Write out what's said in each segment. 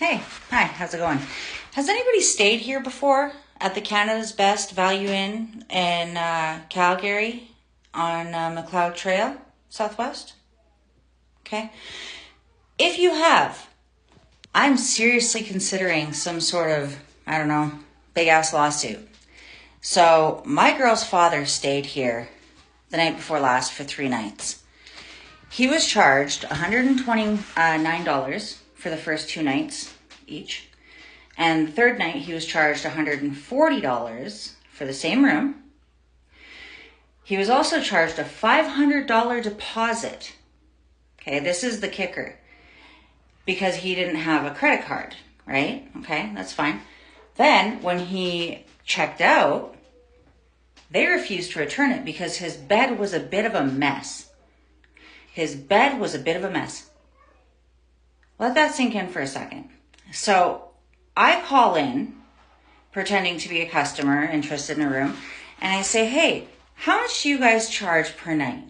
Hey, hi, how's it going? Has anybody stayed here before at the Canada's Best Value Inn in Calgary on McLeod Trail, Southwest? Okay. If you have, I'm seriously considering some sort of, big ass lawsuit. So my girl's father stayed here the night before last for 3 nights. He was charged $129 for the first 2 nights each. And the third night, he was charged $140 for the same room. He was also charged a $500 deposit. Okay, this is the kicker. Because he didn't have a credit card, right? Okay, that's fine. Then, when he checked out, they refused to return it because his bed was a bit of a mess. Let that sink in for a second. So I call in, pretending to be a customer interested in a room, and I say, hey, how much do you guys charge per night?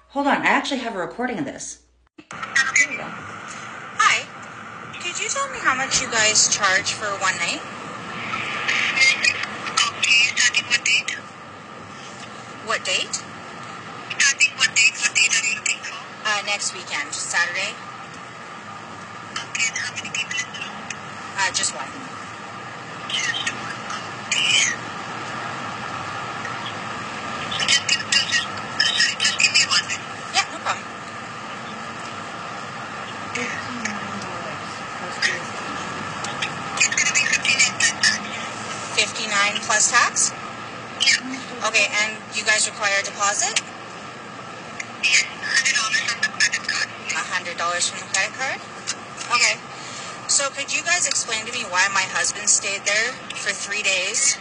Hold on, I actually have a recording of this. Here we go. Hi, could you tell me how much you guys charge for one night? Okay, starting what date? What date? Starting what date? What date are you looking for? Next weekend, Saturday. Okay, and how many people in the room? Just one. Just one. Okay. So just give me 1 minute. Yeah, no problem. It's going to be 59 plus 59 plus tax? tax. Yeah. Okay, and you guys require a deposit? Yes, $100 on the credit card. $100 from the credit card? Okay. So could you guys explain to me why my husband stayed there for 3 days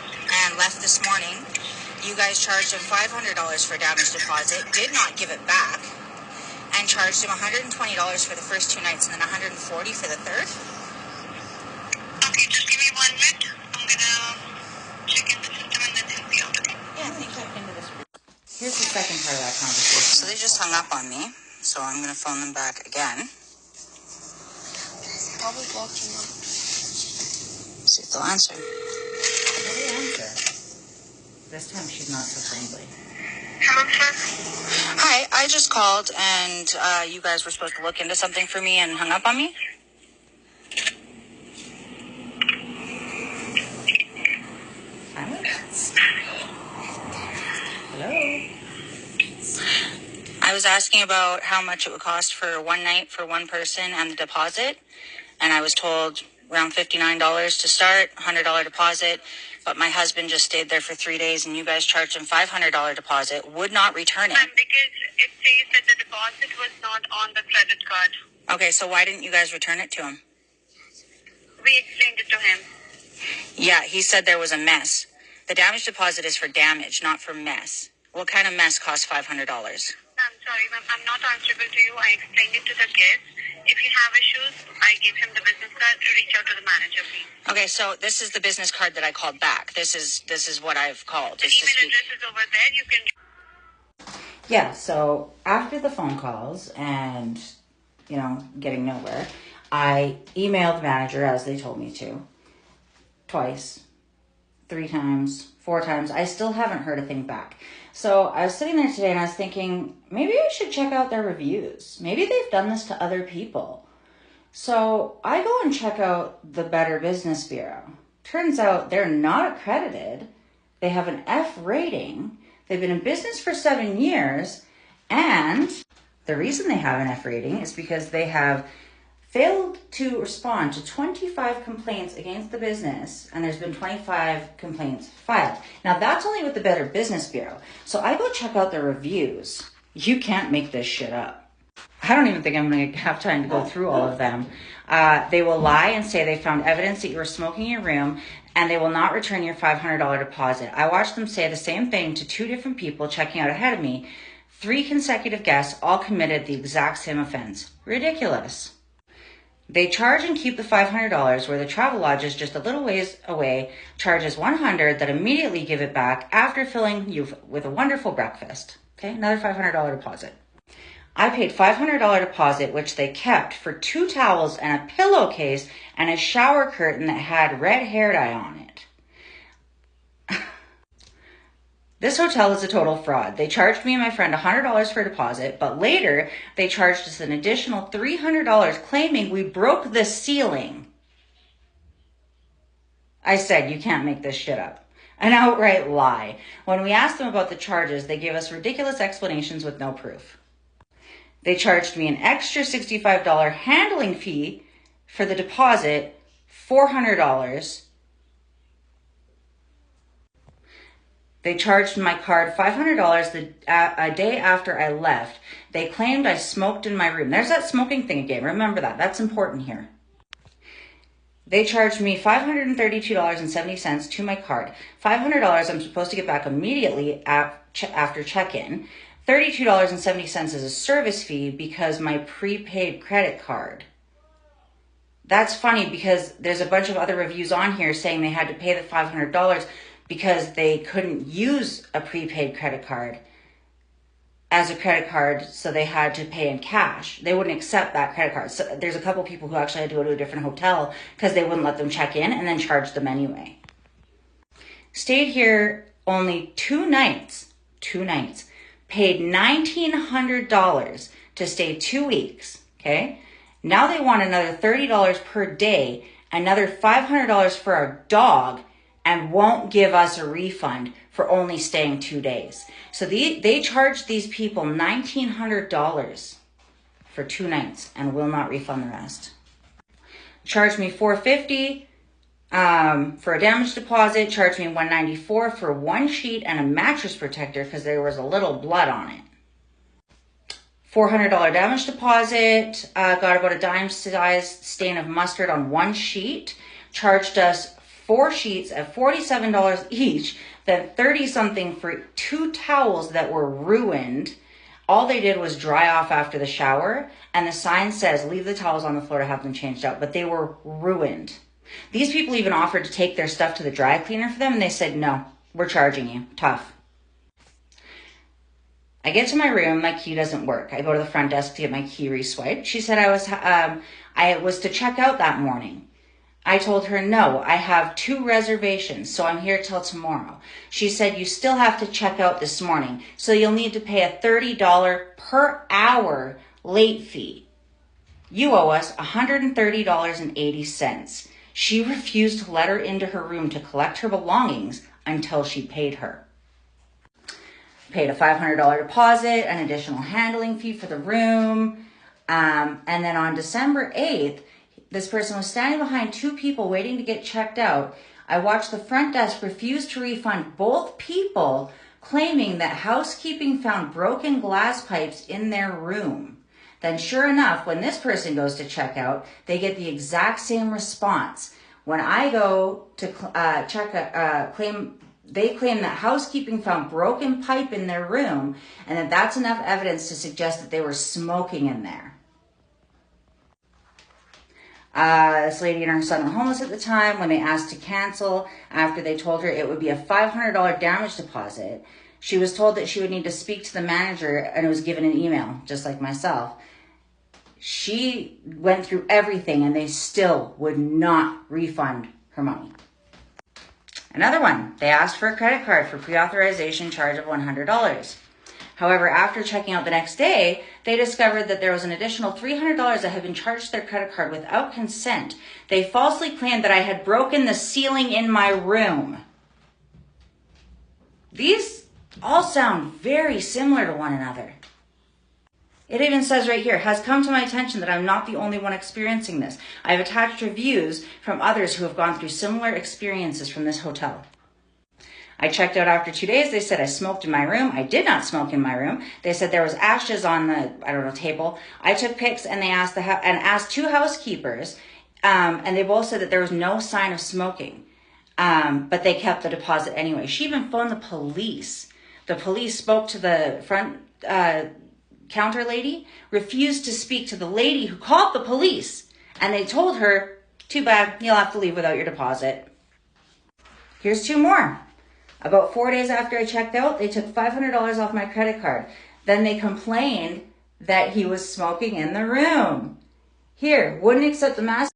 and left this morning? You guys charged him $500 for damage deposit, did not give it back, and charged him $120 for the first 2 nights and then $140 for the third? Okay, just give me 1 minute. I'm going to check in the system and then help you out, okay? Yeah, thank you. Here's the second part of that conversation. So they just hung up on me, so I'm going to phone them back again. Probably watching them. See if they'll answer. They answer. This time she's not so friendly. Hello, sir. Hi, I just called and you guys were supposed to look into something for me and hung up on me. Silence. Hello. I was asking about how much it would cost for one night for one person and the deposit. And I was told around $59 to start, $100 deposit. But my husband just stayed there for 3 days and you guys charged him $500 deposit, would not return it. Because it says that the deposit was not on the credit card. Okay, so why didn't you guys return it to him? We explained it to him. Yeah, he said there was a mess. The damage deposit is for damage, not for mess. What kind of mess costs $500? I'm sorry, ma'am. I'm not answerable to you. I explained it to the guest. If you have issues, I give him the business card to reach out to the manager, please. Okay, so this is the business card that I called back. This is what I've called. The email address is over there. You can... Yeah, so after the phone calls and, getting nowhere, I emailed the manager as they told me to. Twice, 3 times, 4 times. I still haven't heard a thing back. So I was sitting there today and I was thinking, maybe I should check out their reviews. Maybe they've done this to other people. So I go and check out the Better Business Bureau. Turns out they're not accredited. They have an F rating. They've been in business for 7 years. And the reason they have an F rating is because they have failed to respond to 25 complaints against the business, and there's been 25 complaints filed. Now, that's only with the Better Business Bureau. So I go check out their reviews. You can't make this shit up. I don't even think I'm going to have time to go through all of them. They will lie and say they found evidence that you were smoking in your room, and they will not return your $500 deposit. I watched them say the same thing to 2 different people checking out ahead of me. 3 consecutive guests all committed the exact same offense. Ridiculous. They charge and keep the $500 where the Travelodge is just a little ways away, charges $100 that immediately give it back after filling you with a wonderful breakfast. Okay, another $500 deposit. I paid $500 deposit, which they kept for 2 towels and a pillowcase and a shower curtain that had red hair dye on it. This hotel is a total fraud. They charged me and my friend $100 for a deposit, but later they charged us an additional $300 claiming we broke the ceiling. I said, you can't make this shit up. An outright lie. When we asked them about the charges, they gave us ridiculous explanations with no proof. They charged me an extra $65 handling fee for the deposit, $400. They charged my card $500 a day after I left. They claimed I smoked in my room. There's that smoking thing again. Remember that. That's important here. They charged me $532.70 to my card. $500 I'm supposed to get back immediately after check-in. $32.70 is a service fee because my prepaid credit card. That's funny because there's a bunch of other reviews on here saying they had to pay the $500 because they couldn't use a prepaid credit card as a credit card, so they had to pay in cash. They wouldn't accept that credit card. So there's a couple people who actually had to go to a different hotel because they wouldn't let them check in and then charge them anyway. Stayed here only 2 nights. Paid $1,900 to stay 2 weeks, okay? Now they want another $30 per day, another $500 for our dog, and won't give us a refund for only staying 2 days. So they charged these people $1,900 for 2 nights and will not refund the rest. Charged me $450 for a damage deposit, charged me $194 for 1 sheet and a mattress protector because there was a little blood on it. $400 damage deposit, got about a dime-sized stain of mustard on 1 sheet, charged us 4 sheets at $47 each, then 30-something for 2 towels that were ruined. All they did was dry off after the shower, and the sign says, leave the towels on the floor to have them changed out, but they were ruined. These people even offered to take their stuff to the dry cleaner for them, and they said, no, we're charging you. Tough. I get to my room, my key doesn't work. I go to the front desk to get my key re-swiped. She said I was to check out that morning. I told her, no, I have 2 reservations, so I'm here till tomorrow. She said, you still have to check out this morning, so you'll need to pay a $30 per hour late fee. You owe us $130.80. She refused to let her into her room to collect her belongings until she paid her. Paid a $500 deposit, an additional handling fee for the room, and then on December 8th, this person was standing behind 2 people waiting to get checked out. I watched the front desk refuse to refund both people, claiming that housekeeping found broken glass pipes in their room. Then sure enough, when this person goes to check out, they get the exact same response. When I go to they claim that housekeeping found broken pipe in their room and that that's enough evidence to suggest that they were smoking in there. This lady and her son were homeless at the time. When they asked to cancel after they told her it would be a $500 damage deposit, she was told that she would need to speak to the manager and was given an email, just like myself. She went through everything and they still would not refund her money. Another one, they asked for a credit card for pre-authorization charge of $100. However, after checking out the next day, they discovered that there was an additional $300 that had been charged to their credit card without consent. They falsely claimed that I had broken the ceiling in my room. These all sound very similar to one another. It even says right here, has come to my attention that I'm not the only one experiencing this. I've attached reviews from others who have gone through similar experiences from this hotel. I checked out after 2 days. They said I smoked in my room. I did not smoke in my room. They said there was ashes on the, table. I took pics and they asked 2 housekeepers, and they both said that there was no sign of smoking, but they kept the deposit anyway. She even phoned the police. The police spoke to the front counter lady, refused to speak to the lady who called the police, and they told her, too bad, you'll have to leave without your deposit. Here's 2 more. About 4 days after I checked out, they took $500 off my credit card. Then they complained that he was smoking in the room. Here, wouldn't accept the mask.